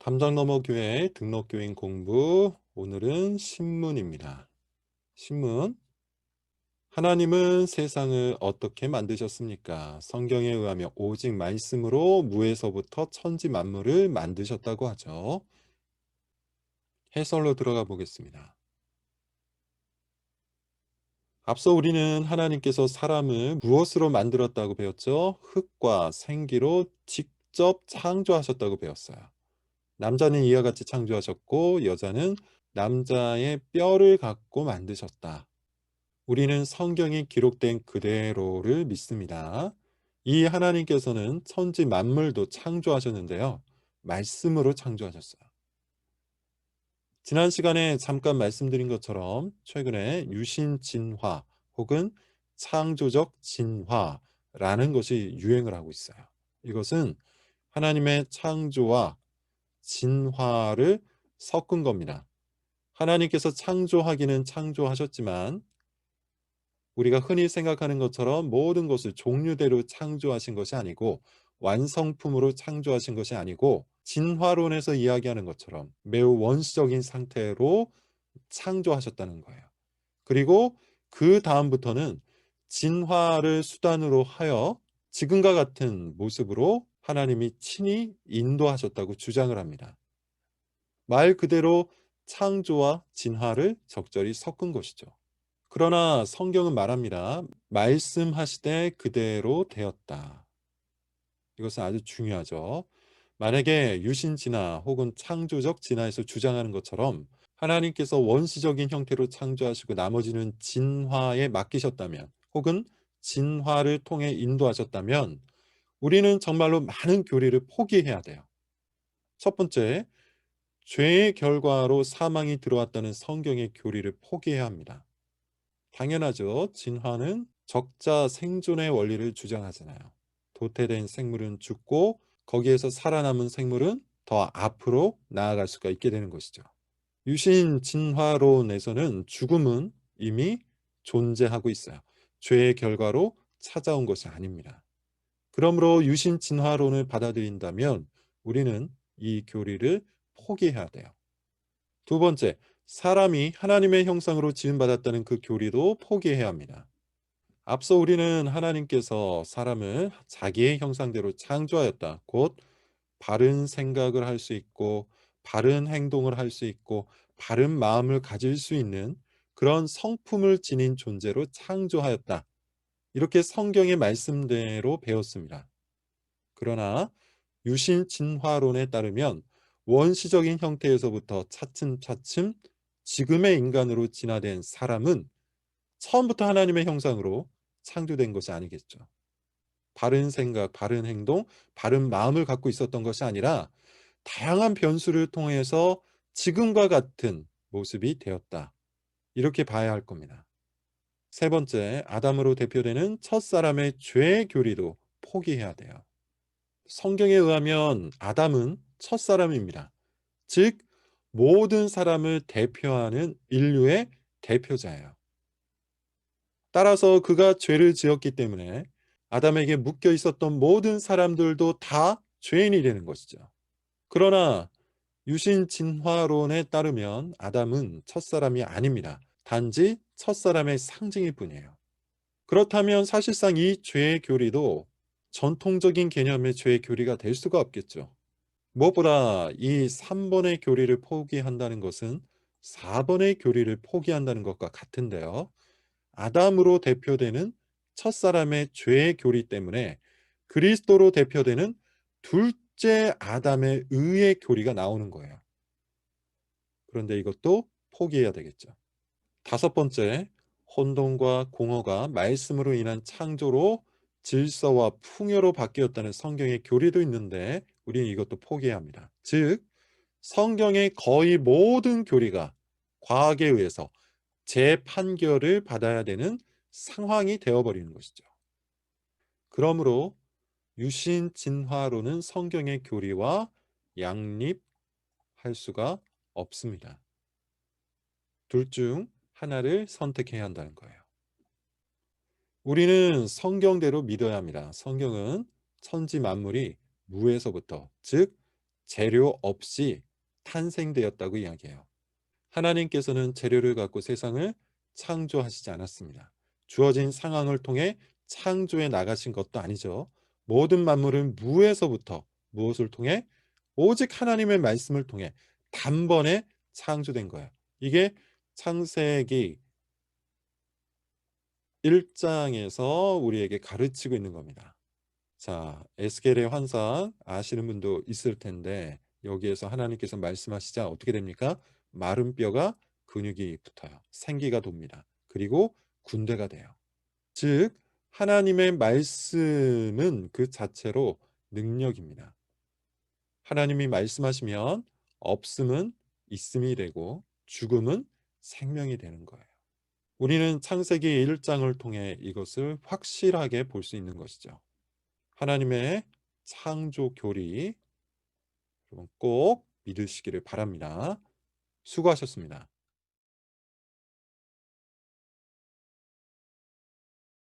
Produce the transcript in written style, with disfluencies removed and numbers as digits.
담장너머교회 등록교인 공부, 오늘은 신문입니다. 신문. 하나님은 세상을 어떻게 만드셨습니까? 성경에 의하면 오직 말씀으로 무에서부터 천지 만물을 만드셨다고 하죠. 해설로 들어가 보겠습니다. 앞서 우리는 하나님께서 사람을 무엇으로 만들었다고 배웠죠? 흙과 생기로 직접 창조하셨다고 배웠어요. 남자는 이와 같이 창조하셨고 여자는 남자의 뼈를 갖고 만드셨다. 우리는 성경이 기록된 그대로를 믿습니다. 이 하나님께서는 천지 만물도 창조하셨는데요. 말씀으로 창조하셨어요. 지난 시간에 잠깐 말씀드린 것처럼 최근에 유신 진화 혹은 창조적 진화라는 것이 유행을 하고 있어요. 이것은 하나님의 창조와 진화를 섞은 겁니다. 하나님께서 창조하기는 창조하셨지만 우리가 흔히 생각하는 것처럼 모든 것을 종류대로 창조하신 것이 아니고 완성품으로 창조하신 것이 아니고 진화론에서 이야기하는 것처럼 매우 원시적인 상태로 창조하셨다는 거예요. 그리고 그 다음부터는 진화를 수단으로 하여 지금과 같은 모습으로 하나님이 친히 인도하셨다고 주장을 합니다. 말 그대로 창조와 진화를 적절히 섞은 것이죠. 그러나 성경은 말합니다. 말씀하시되 그대로 되었다. 이것은 아주 중요하죠. 만약에 유신 진화 혹은 창조적 진화에서 주장하는 것처럼 하나님께서 원시적인 형태로 창조하시고 나머지는 진화에 맡기셨다면 혹은 진화를 통해 인도하셨다면 우리는 정말로 많은 교리를 포기해야 돼요. 첫 번째, 죄의 결과로 사망이 들어왔다는 성경의 교리를 포기해야 합니다. 당연하죠. 진화는 적자 생존의 원리를 주장하잖아요. 도태된 생물은 죽고 거기에서 살아남은 생물은 더 앞으로 나아갈 수가 있게 되는 것이죠. 유신 진화론에서는 죽음은 이미 존재하고 있어요. 죄의 결과로 찾아온 것이 아닙니다. 그러므로 유신 진화론을 받아들인다면 우리는 이 교리를 포기해야 돼요. 두 번째, 사람이 하나님의 형상으로 지음받았다는 그 교리도 포기해야 합니다. 앞서 우리는 하나님께서 사람을 자기의 형상대로 창조하였다. 곧 바른 생각을 할 수 있고 바른 행동을 할 수 있고 바른 마음을 가질 수 있는 그런 성품을 지닌 존재로 창조하였다. 이렇게 성경의 말씀대로 배웠습니다. 그러나 유신 진화론에 따르면 원시적인 형태에서부터 차츰차츰 지금의 인간으로 진화된 사람은 처음부터 하나님의 형상으로 창조된 것이 아니겠죠. 바른 생각, 바른 행동, 바른 마음을 갖고 있었던 것이 아니라 다양한 변수를 통해서 지금과 같은 모습이 되었다. 이렇게 봐야 할 겁니다. 세 번째, 아담으로 대표되는 첫사람의 죄 교리도 포기해야 돼요. 성경에 의하면 아담은 첫사람입니다. 즉 모든 사람을 대표하는 인류의 대표자예요. 따라서 그가 죄를 지었기 때문에 아담에게 묶여 있었던 모든 사람들도 다 죄인이 되는 것이죠. 그러나 유신 진화론에 따르면 아담은 첫사람이 아닙니다. 단지 첫사람의 상징일 뿐이에요. 그렇다면 사실상 이 죄의 교리도 전통적인 개념의 죄의 교리가 될 수가 없겠죠. 무엇보다 이 3번의 교리를 포기한다는 것은 4번의 교리를 포기한다는 것과 같은데요. 아담으로 대표되는 첫사람의 죄의 교리 때문에 그리스도로 대표되는 둘째 아담의 의의 교리가 나오는 거예요. 그런데 이것도 포기해야 되겠죠. 다섯 번째, 혼돈과 공허가 말씀으로 인한 창조로 질서와 풍요로 바뀌었다는 성경의 교리도 있는데 우리는 이것도 포기해야 합니다. 즉 성경의 거의 모든 교리가 과학에 의해서 재판결을 받아야 되는 상황이 되어버리는 것이죠. 그러므로 유신 진화론은 성경의 교리와 양립할 수가 없습니다. 둘 중 하나를 선택해야 한다는 거예요. 우리는 성경대로 믿어야 합니다. 성경은 천지 만물이 무에서부터, 즉 재료 없이 탄생되었다고 이야기해요. 하나님께서는 재료를 갖고 세상을 창조하시지 않았습니다. 주어진 상황을 통해 창조해 나가신 것도 아니죠. 모든 만물은 무에서부터 무엇을 통해? 오직 하나님의 말씀을 통해 단번에 창조된 거예요. 이게 창세기 1장에서 우리에게 가르치고 있는 겁니다. 자, 에스겔의 환상 아시는 분도 있을 텐데 여기에서 하나님께서 말씀하시자 어떻게 됩니까? 마른 뼈가 근육이 붙어요. 생기가 돕니다. 그리고 군대가 돼요. 즉 하나님의 말씀은 그 자체로 능력입니다. 하나님이 말씀하시면 없음은 있음이 되고 죽음은 생명이 되는 거예요. 우리는 창세기 1장을 통해 이것을 확실하게 볼 수 있는 것이죠. 하나님의 창조 교리 여러분 꼭 믿으시기를 바랍니다. 수고하셨습니다.